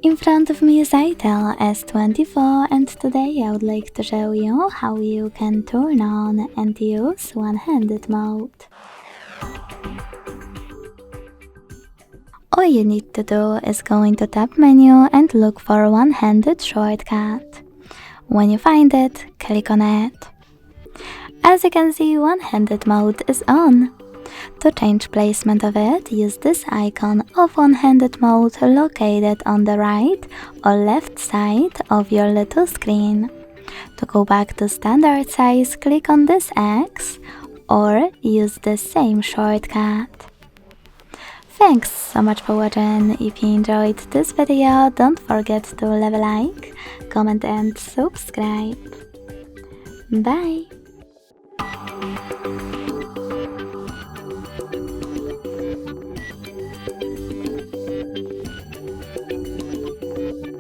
In front of me is Itel S24 and today I would like to show you how you can turn on and use one-handed mode. All you need to do is go into tab menu and look for one-handed shortcut. When you find it, click on it. As you can see, one-handed mode is on. To change placement of it, use this icon of one-handed mode located on the right or left side of your little screen. To go back to standard size, click on this X or use the same shortcut. Thanks so much for watching. If you enjoyed this video, don't forget to leave a like, comment and subscribe. Bye!